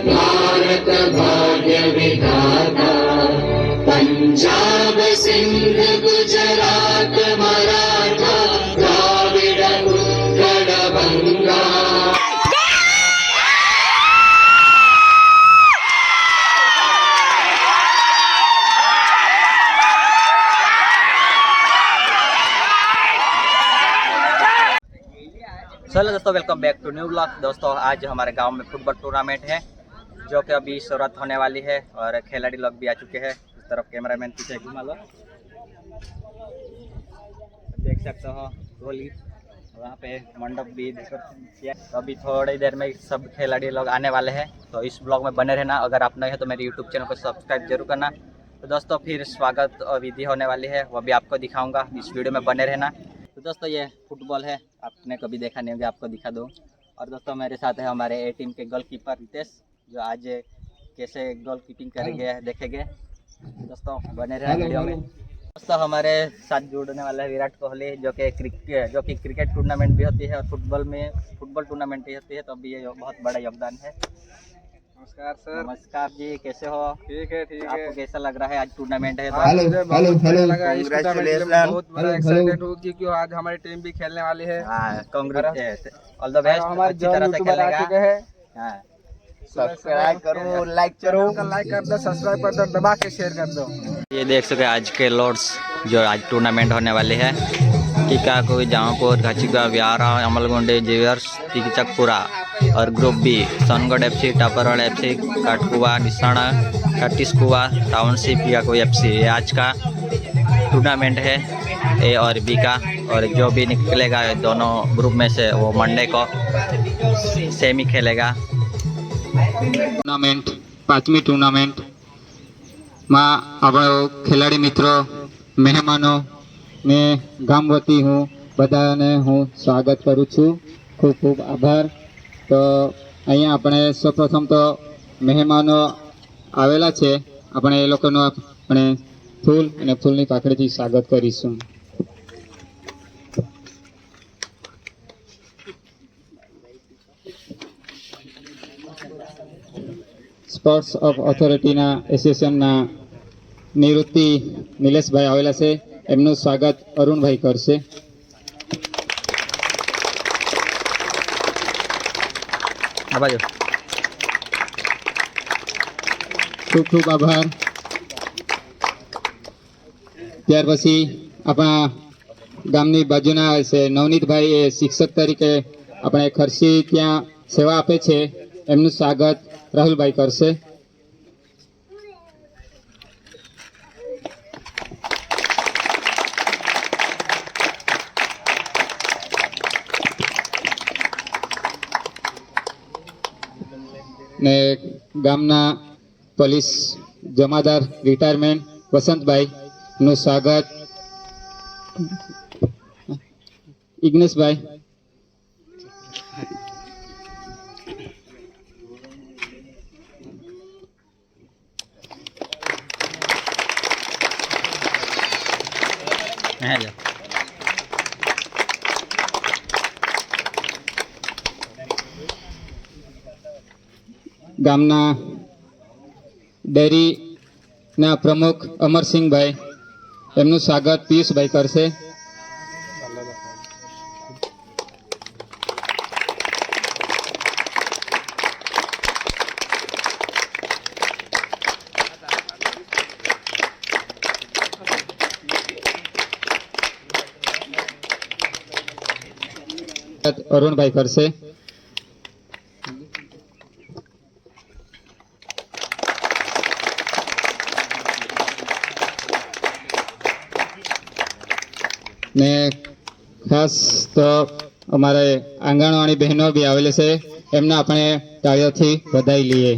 भारत भाग्य विधाता। पंजाब सिंध गुजरात मराठा द्राविड़ उत्कल बंगा। चलो दोस्तों, welcome back to new blog. दोस्तों आज हमारे गांव में फुटबॉल टूर्नामेंट है जो कि अभी शुरुआत होने वाली है और खिलाड़ी लोग भी आ चुके हैं। इस तरफ कैमरामैन पीछे घुमा लो, देख सकते हो गोली वहाँ पे मंडप भी डेकोरेशन किया। तो अभी थोड़ी देर में सब खिलाड़ी लोग आने वाले हैं, तो इस ब्लॉग में बने रहना। अगर आप नए हैं तो मेरे यूट्यूब चैनल को सब्सक्राइब जरूर करना। तो दोस्तों फिर स्वागत विधि होने वाली है, वो भी आपको दिखाऊँगा, इस वीडियो में बने रहना। तो दोस्तों ये फुटबॉल है, आपने कभी देखा नहीं होगा, आपको दिखा दूँ। और दोस्तों मेरे साथ है हमारे ए टीम के गोलकीपर रितेश, जो आज कैसे गोल कीपिंग करेंगे देखेंगे। दोस्तों बने रहे वीडियो में। दोस्तों हमारे साथ जुड़ने वाले हैं विराट कोहली, जो कि क्रिकेट टूर्नामेंट भी होती है और फुटबॉल टूर्नामेंट भी होती है, तो अभी ये बहुत बड़ा योगदान है। नमस्कार सर। नमस्कार जी, कैसे हो? ठीक है ठीक है। आपको कैसा लग रहा है आज टूर्नामेंट है? Hello hello hello, congratulation. बहुत बड़ा एक्साइटेड हूँ क्योंकि आज हमारी टीम भी खेलने वाली है। Congratulation, all the best. हमारे अच्छी तरह से खेलेगा। हाँ, सब्सक्राइब करो, लाइक करो, लाइक कर दो, सब्सक्राइब कर दो, दबा के शेयर कर दो। ये देख सके आज के लॉर्ड्स जो आज टूर्नामेंट होने वाली है। टीकाकोई, जहाँपुर, घाचीगा, व्यारा, अमलगोंडे, जेवियर्स, तिकचकपुरा और group B Songadh FC, Taparwad FC, Katkua, Nishana, Katiskua, township, टीकाकोई FC. ये आज का टूर्नामेंट है ए और बी का, और जो भी निकलेगा दोनों ग्रुप में से वो मंडे को सेमी खेलेगा। टूर्नामेंट पांचमी टूर्नामेंट में आपणो खिलाड़ी मित्रों मेहमानों ने गाम वती हूँ बधाने हूँ स्वागत करूँ छूँ। खूब खूब आभार। तो अहींया अपने सौप्रथम तो मेहमानों आवेला छे, अपने ए लोकोनो अपने फूल अने फूलनी पाकड़ीथी स्वागत करीशुं। स्पोर्ट्स ऑफ ऑथोरिटी एसोसिएशन निवृत्ति निलेश भाई आवेला से, एमનું स्वागत अरुण भाई करशे। खूब खूब आभार। त्यार पछी अपना गामनी बाजुना से नवनीत भाई ए शिक्षक तरीके अपने खरसी त्या सेवा आपे छे, एमનું स्वागत राहुल भाई करशे। ने गामना पोलीस जमादार रिटायरमेंट वसंत भाई નું स्वागत। इग्नेश भाई, गामना डेरी ना प्रमुख अमर सिंह भाई, एमનું स्वागत पीयूष भाई करशे। अरुण भाई करशे। ने खास तो अमारे आंगणवाड़ी बहनों भी आवेली से, एमने अपने ताळीओथी बधाई लीए।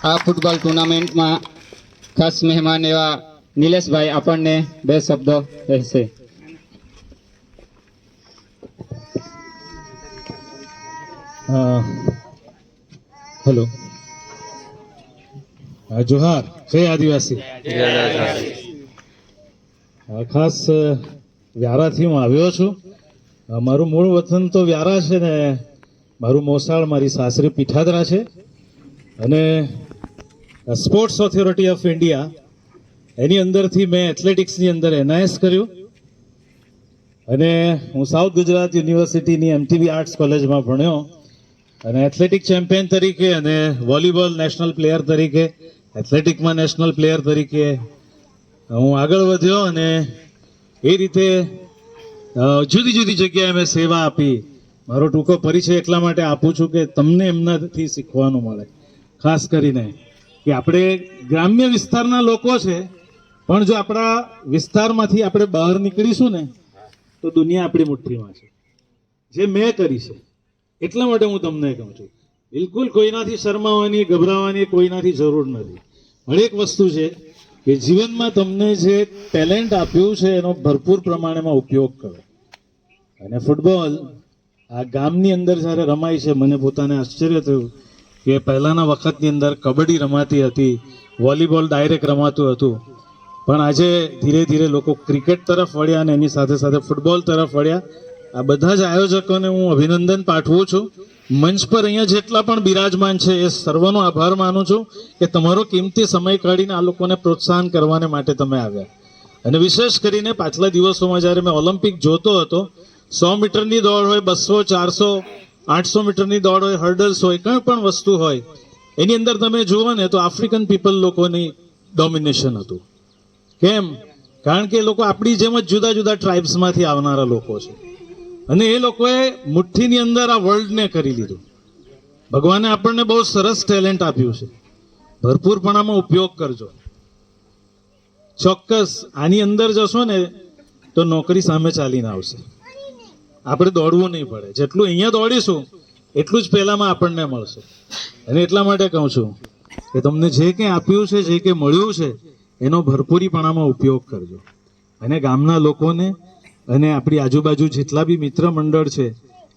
आ फूटबॉल टूर्नामेंट में खास मेहमान एवं निलेश भाई आपने बे शब्दों कहशे। हेलो, जोहार, जय आदिवासी। खास व्यारा थी हूँ આવ્યો છું મારું મૂળ વતન તો વ્યારા છે ને મારું મોસાળ, મારી સાસરી પીઠાદરા છે. અને સ્પોર્ટ્સ ઓથોરિટી ઓફ ઇન્ડિયા એની અંદરથી મેં એથ્લેટિક્સની અંદર NIS કર્યું. અને હું સાઉથ ગુજરાત યુનિવર્સિટીની MTV આર્ટ્સ કોલેજમાં ભણ્યો અને એથ્લેટિક ચેમ્પિયન તરીકે અને વોલીબોલ નેશનલ પ્લેયર તરીકે, એથ્લેટિકમાં નેશનલ પ્લેયર તરીકે હું આગળ વધ્યો. અને એ રીતે જુદી જુદી જગ્યાએ મેં સેવા આપી. મારો ટૂંકો પરિચય એટલા માટે આપું છું કે તમને એમનાથી શીખવાનું મળે. ખાસ કરીને કે આપણે ગ્રામ્ય વિસ્તારના લોકો છે, પણ જો આપણા વિસ્તારમાંથી આપણે બહાર નીકળીશું ને તો દુનિયા આપણી મુઠ્ઠીમાં છે. જે મેં કરી છે એટલા માટે હું તમને કહું છું, બિલકુલ કોઈનાથી શરમાવાની, ગભરાવાની કોઈનાથી જરૂર નથી. પણ એક વસ્તુ છે કે જીવનમાં તમને જે ટેલેન્ટ આપ્યું છે એનો ભરપૂર પ્રમાણમાં ઉપયોગ કરો. અને ફૂટબોલ આ ગામની અંદર જ્યારે રમાય છે, મને પોતાને આશ્ચર્ય થયું કે પહેલાંના વખતની અંદર કબડ્ડી રમાતી હતી, વોલીબોલ ડાયરેક્ટ રમાતું હતું, પણ આજે ધીરે ધીરે લોકો ક્રિકેટ તરફ વળ્યા અને એની સાથે સાથે ફૂટબોલ તરફ વળ્યા. આ બધા જ આયોજકોને હું અભિનંદન પાઠવું છું. મંચ પર અહીંયા જેટલા પણ બિરાજમાન છે એ સર્વનો આભાર માનું છું કે તમારો કિંમતી સમય કાઢીને આ લોકોને પ્રોત્સાહન કરવાને માટે તમે આવ્યા. અને વિશેષ કરીને પાછલા દિવસોમાં જ્યારે મેં ઓલિમ્પિક જોતો હતો, 100 મીટરની દોડ હોય, 200, 400, 800 મીટરની દોડ હોય, હર્ડલ્સ હોય, કંઈ પણ વસ્તુ હોય, એની અંદર તમે જુઓ ને તો આફ્રિકન પીપલ લોકોની ડોમિનેશન હતું. કેમ? કારણ કે એ લોકો આપણી જેમ જ જુદા જુદા ટ્રાઇબ્સમાંથી આવનારા લોકો છે. અને એ લોકોએ મુઠ્ઠીની અંદર આ વર્લ્ડને કરી લીધું. ભગવાને આપણને બહુ સરસ ટેલેન્ટ આપ્યું છે, ભરપૂરપણામાં ઉપયોગ કરજો. ચોક્કસ આની અંદર જશો ને તો નોકરી સામે ચાલીને આવશે. આપણે દોડવું નહીં પડે. જેટલું અહીંયા દોડીશું એટલું જ પહેલામાં આપણને મળશે. અને એટલા માટે કહું છું કે તમને જે કંઈ આપ્યું છે, જે કંઈ મળ્યું છે, એનો ભરપૂરીપણામાં ઉપયોગ કરજો. અને ગામના લોકોને અને આપણી આજુબાજુ જેટલા બી મિત્ર મંડળ છે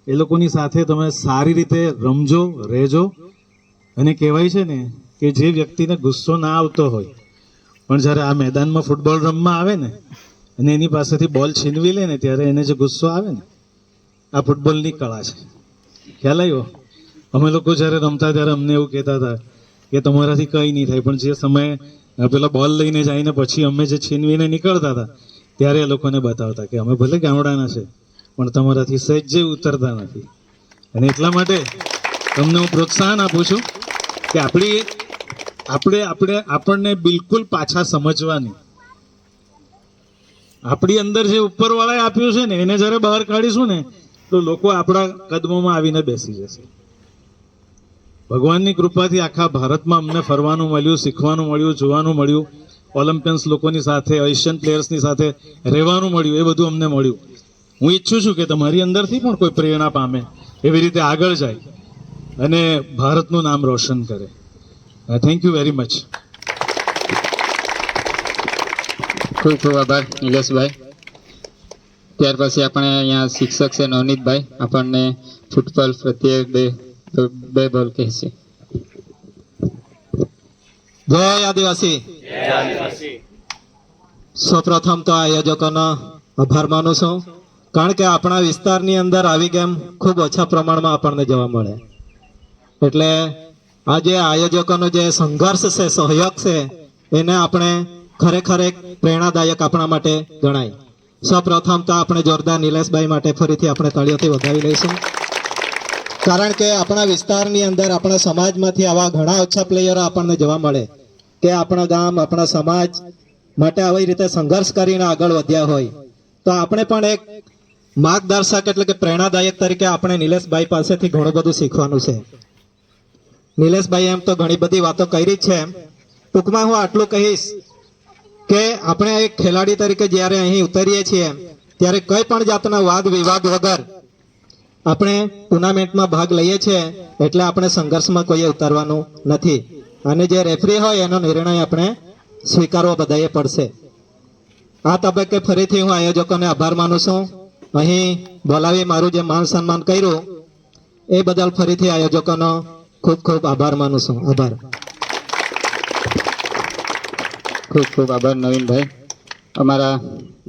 એ લોકોની સાથે તમે સારી રીતે રમજો, રહેજો. અને કહેવાય છે ને કે જે વ્યક્તિને ગુસ્સો ના આવતો હોય પણ જ્યારે આ મેદાનમાં ફૂટબોલ રમવા આવે ને અને એની પાસેથી બોલ છીનવી લે ને ત્યારે એને જે ગુસ્સો આવે ને, આ ફૂટબોલની કળા છે. ખ્યાલ આવ્યો? અમે લોકો જ્યારે રમતા ત્યારે અમને એવું કહેતા હતા કે તમારાથી કંઈ નહીં થાય, પણ જે સમયે પેલા બોલ લઈને જઈને પછી અમે જે છીનવીને નીકળતા હતા ત્યારે એ લોકોને બતાવતા કે અમે ભલે ગામડાના છે પણ તમારાથી સહેજે ઉતરતા નથી. અને એટલા માટે તમને હું પ્રોત્સાહન આપું છું કે આપણને બિલકુલ પાછા સમજવાની, આપણી અંદર જે ઉપરવાળાએ આપ્યું છે ને એને જ્યારે બહાર કાઢીશું ને તો લોકો આપણા કદમોમાં આવીને બેસી જશે. ભગવાનની કૃપાથી આખા ભારતમાં અમને ફરવાનું મળ્યું, શીખવાનું મળ્યું, જોવાનું મળ્યું, ઓલિમ્પિયન્સ લોકોની સાથે, એશિયન પ્લેયર્સની સાથે રહેવાનું મળ્યું, એ બધું અમને મળ્યું. હું ઈચ્છું છું કે તમારી અંદરથી પણ કોઈ પ્રેરણા પામે, એવી રીતે આગળ જાય અને ભારતનું નામ રોશન કરે. Thank you very much. ખૂબ ખૂબ આભાર નિલેશભાઈ. ત્યાર પછી આપણે અહીંયા શિક્ષક છે નવનીતભાઈ, આપણને ફૂટબોલ પ્રત્યે બે બોલ કહેશે. જય આદિવાસી. સૌપ્રથમ તો આયોજકોનો આભાર માનું છું, કારણ કે આપણા વિસ્તારની અંદર આવી ગેમ ખૂબ ઓછા પ્રમાણમાં આપણને જોવા મળે. એટલે આ જે આયોજકોનો જે સંઘર્ષ છે, સહયોગ છે, એને આપણે ખરેખર એક પ્રેરણાદાયક આપણા માટે ગણાય. સૌપ્રથમ તો આપણે જોરદાર નિલેશભાઈ માટે ફરીથી આપણે તાળીઓથી વધાવી લઈશું, કારણ કે આપણા વિસ્તારની અંદર આપણા સમાજમાંથી આવા ઘણા ઓછા પ્લેયરો આપણને જોવા મળે કે આપણા ગામ, આપણા સમાજ માટે આવી રીતે સંઘર્ષ કરીને આગળ વધ્યા હોય. તો આપણે પણ એક માર્ગદર્શક એટલે કે પ્રેરણાદાયક તરીકે આપણે નિલેશભાઈ પાસેથી ઘણું બધું શીખવાનું છે. નિલેશભાઈ એમ તો ઘણી બધી વાતો કરી છે, ટૂંકમાં હું આટલું કહીશ કે આપણે એક ખેલાડી તરીકે જ્યારે અહીં ઉતરીએ છીએ ત્યારે કંઈ પણ જાતના વાદ વિવાદ વગર આપણે ટુર્નામેન્ટમાં ભાગ લઈએ છીએ, એટલે આપણે સંઘર્ષમાં કોઈએ ઉતારવાનું નથી. અને જે રેફરી હોય એનો નિર્ણય આપણે સ્વીકારવો બધાએ પડશે. આ તબક્કે ફરીથી હું આયોજકોને આભાર માનું છું. અહીં બોલાવી મારું જે માન સન્માન કર્યું એ બદલ ફરીથી આયોજકોનો ખૂબ ખૂબ આભાર માનું છું. આભાર. ખૂબ ખૂબ આભાર નવીનભાઈ. અમારા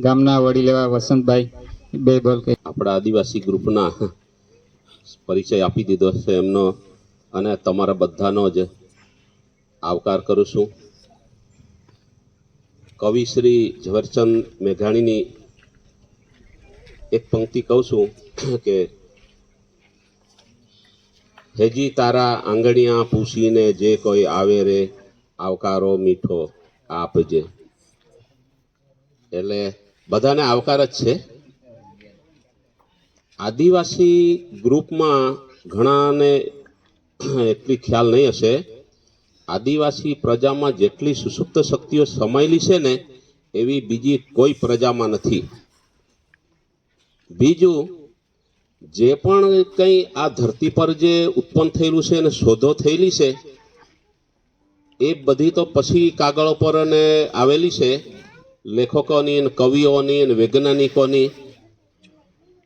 ગામના વડીલ એવા વસંતભાઈ બે બોલ કે આપણા આદિવાસી ગ્રુપના પરિચય આપી દીધો છે એમનો, અને તમારા બધાનો જ આવકાર કરું છું. કવિ શ્રી ઝવેરચંદ મેઘાણીની એક પંક્તિ કહું છું કે હેજી તારા આંગણિયા પૂછીને જે કોઈ આવે રે, આવકારો મીઠો આપજે. એટલે બધાને આવકાર જ છે. આદિવાસી ગ્રુપમાં ઘણાને એટલી ખ્યાલ નહીં હશે, આદિવાસી પ્રજામાં જેટલી સુસુપ્ત શક્તિઓ સમાયેલી છે ને એવી બીજી કોઈ પ્રજામાં નથી. બીજું, જે પણ કંઈ આ ધરતી પર જે ઉત્પન્ન થયેલું છે અને શોધો થયેલી છે એ બધી તો પછી કાગળો પર અને આવેલી છે, લેખકોની અને કવિઓની અને વૈજ્ઞાનિકોની,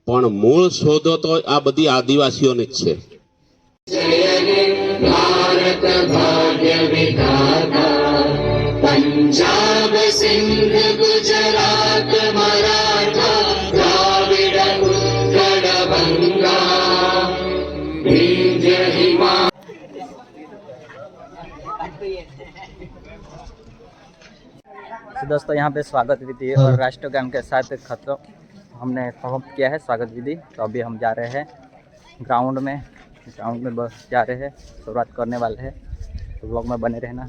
પણ મૂળ શોધો તો આ બધી આદિવાસીઓની જ છે. जय हे भारत भाग्य विधाता, पंजाब सिंध गुजरात मराठा द्राविड उत्कल बंगा विंध्य हिमा. तो दोस्तों यहाँ पे स्वागत विधि और राष्ट्रगान के साथ खत्म हमने समाप्त किया है स्वागत विधि. तो अभी हम जा रहे हैं ग्राउंड में बस जा रहे हैं, शुरुआत करने वाले हैं. तो व्लॉग में बने रहना.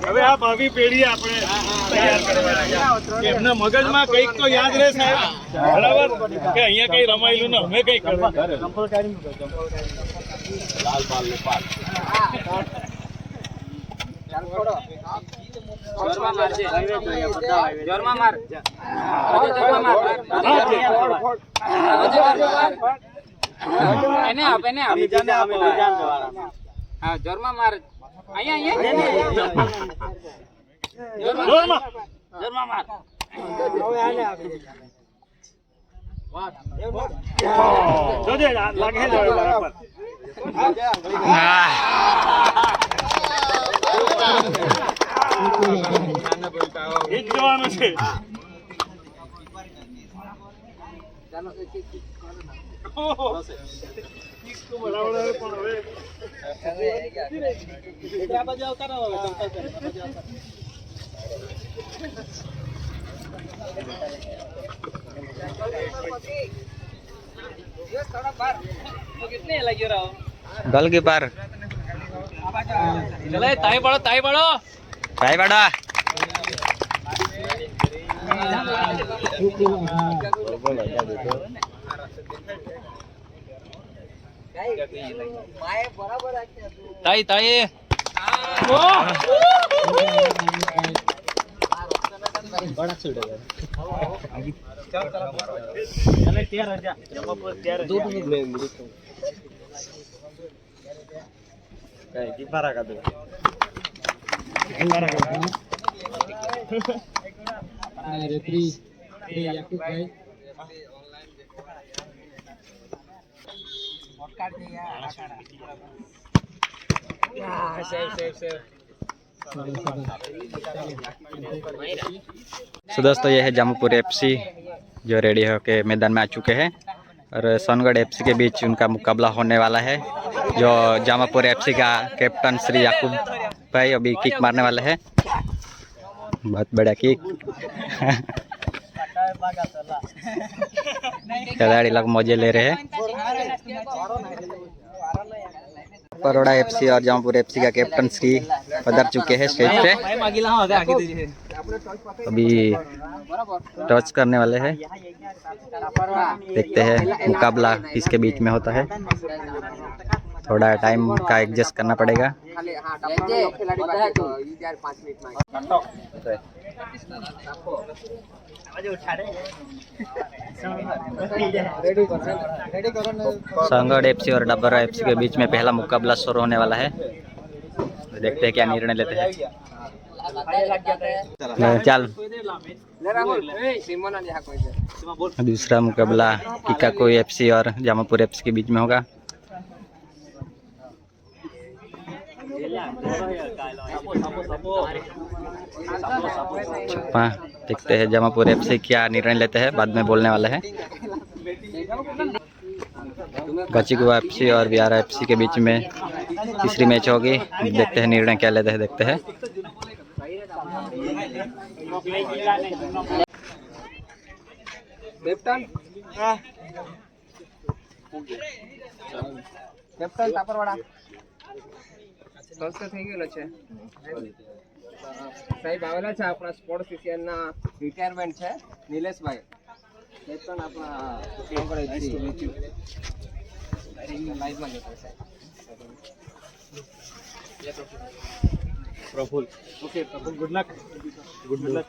હવે આ ભાવિ પેઢી આપણે તૈયાર કરવાની, એમના મગજમાં કંઈક તો યાદ રહે સાહેબ, બરાબર કે અહીંયા કઈ રમાયેલું ને અમે કઈ કરવું. જોરમાં માર જવાનું છે. गल के पार ચલે તાઈ પડો भाई बड़ा તાઈ तो दोस्तों ये है जामुपुर एफसी जो रेडी होके मैदान में आ चुके हैं और सोनगढ़ एफसी के बीच उनका मुकाबला होने वाला है. जो जामुपुर एफसी का कैप्टन श्री याकूब भाई अभी किक मारने वाले हैं. बहुत बड़ा किक. खिलाड़ी लोग मौजे ले रहे हैं. बड़ौदा एफसी और जामुपुर एफसी का कैप्टन श्री पधार चुके हैं स्टेज पे. अभी टच करने वाले हैं. देखते हैं मुकाबला किसके बीच में होता है. थोड़ा टाइम का एडजस्ट करना पड़ेगा. सोनगढ़ एफसी और डबरा एफसी के बीच में पहला मुकाबला शुरू होने वाला है. देखते हैं क्या निर्णय लेते हैं. चल दूसरा मुकाबला किकाकोई एफसी और जामुपुर एफसी के बीच में होगा. हाँ, देखते हैं जमापुर एफसी क्या निर्णय लेते हैं, बाद में बोलने वाले हैं। गचिकुआ एफसी और वियारा एफसी के बीच में तीसरी मैच होगी, देखते हैं निर्णय क्या लेते हैं, देखते हैं। કેપ્ટન તાપરવાળા સંસ્કાર થઈ ગયેલો છે સાહેબ આવેલા છે આપણા સ્પોર્ટ્સ ઓફિસિયલના રિટાયરમેન્ટ છે નિલેશભાઈ કેપ્ટન આપણા લાઈવમાં જતો સાહેબ Praful okay Praful good luck good luck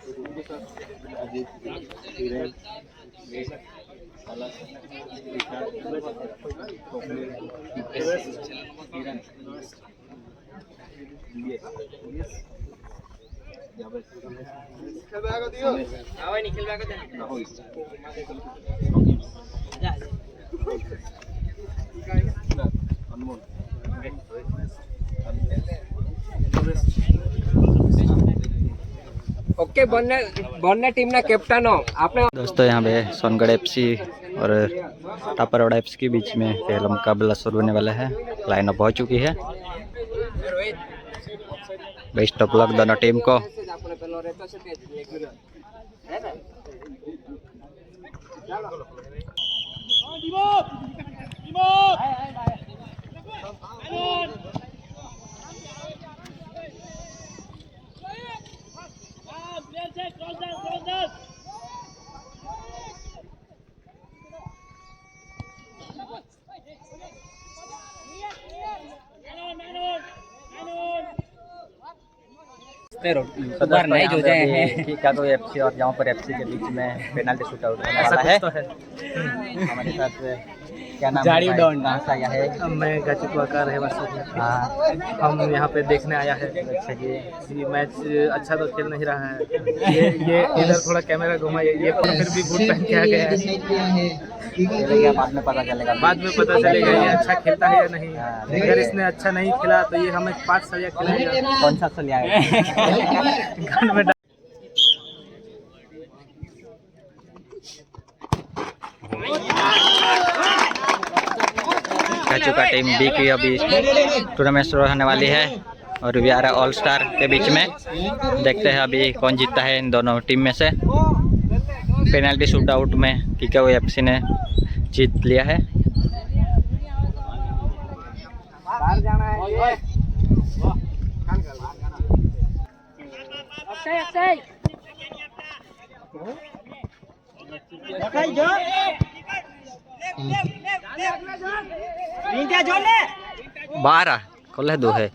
okay बनने टीम ना कैप्टन हो आपने दोस्तों यहाँ पे सोनगढ़ एफसी और टापरवाड़ा एफसी के बीच में पहला मुकाबला शुरू होने वाला है। लाइनअप हो चुकी है। बेस्ट ऑफ लक दोनों टीम को। बार नहीं जो जाए हैं शिकागो एफसी और जमापुर एफसी के बीच में पेनल्टी शूट आउट होने वाला है। हमारे साथ क्या नाम जाड़ी है? डॉन। कहाँ से आया है? मैं गचिकुआ का रहवासी हूँ हाँ, हम यहाँ पे देखने आया है अच्छा जी। ये मैच अच्छा तो खेल नहीं रहा है ये इधर थोड़ा कैमरा घुमा ये फिर भी बूट पहन के आ गया है खेलेगा, बाद में पता चलेगा। बाद में पता चलेगा ये अच्छा खेलता है या नहीं हाँ, अगर इसने अच्छा नहीं खेला तो ये हमें 5 सलिया खिलाएगा कौन सा सलिया है? गन में गचिकुआ टीम बी की अभी टूर्नामेंट शुरू होने वाली है और वियारा ऑल स्टार के बीच में देखते हैं अभी कौन जीतता है इन दोनों टीम में से। पेनल्टी शूट आउट में शिकागो एफसी ने जीत लिया है। बारह खोले दो है।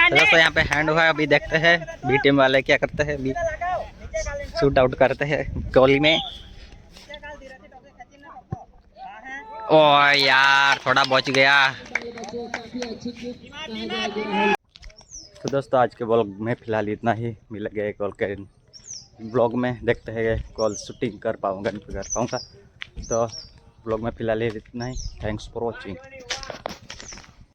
दोस्तों यहाँ पे हैंड हुआ है, अभी देखते हैं बी टीम वाले क्या करते हैं। बी शूट आउट करते हैं गोली में। ओ यार थोड़ा बच गया। तो दोस्तों आज के ब्लॉग में फिलहाल इतना ही। मिलेगा एक कॉल के ब्लॉग में, देखते हैं कॉल शूटिंग कर पाऊँगा नहीं कर पाऊँगा। तो ब्लॉग में फिलहाल इतना ही। Thanks for watching.